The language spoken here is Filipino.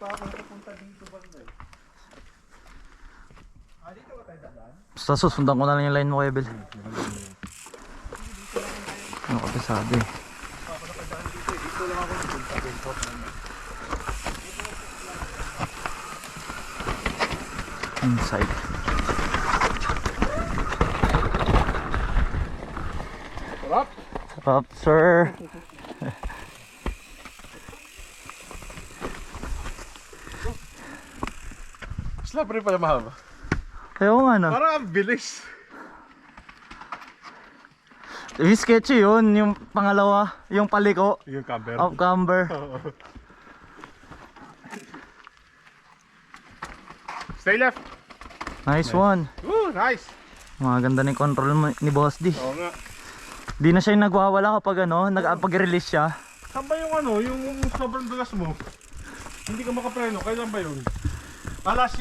Papunta dito banda eh. Dito ba tayo dadaan? Basta susundan ko na lang yung line mo, Ebel. Ano ka ba sabi? Dito lang ako nagpunta. Inside. Sarap! Sarap, sir. Slappery pala mahaba. Ayaw nga no. Parang ang bilis. Yung sketchy yun, yung pangalawa, yung paliko. Yung camber. Off camber. Stay left. Nice one. Woo, nice. Maganda na yung control ni Boss D. Oo nga. Di na siya yung nagwawala kapag ano, pag-release siya. Saan ba yung ano, yung sobrang dulas mo? Hindi ka makapreno, kailan ba yun? Alas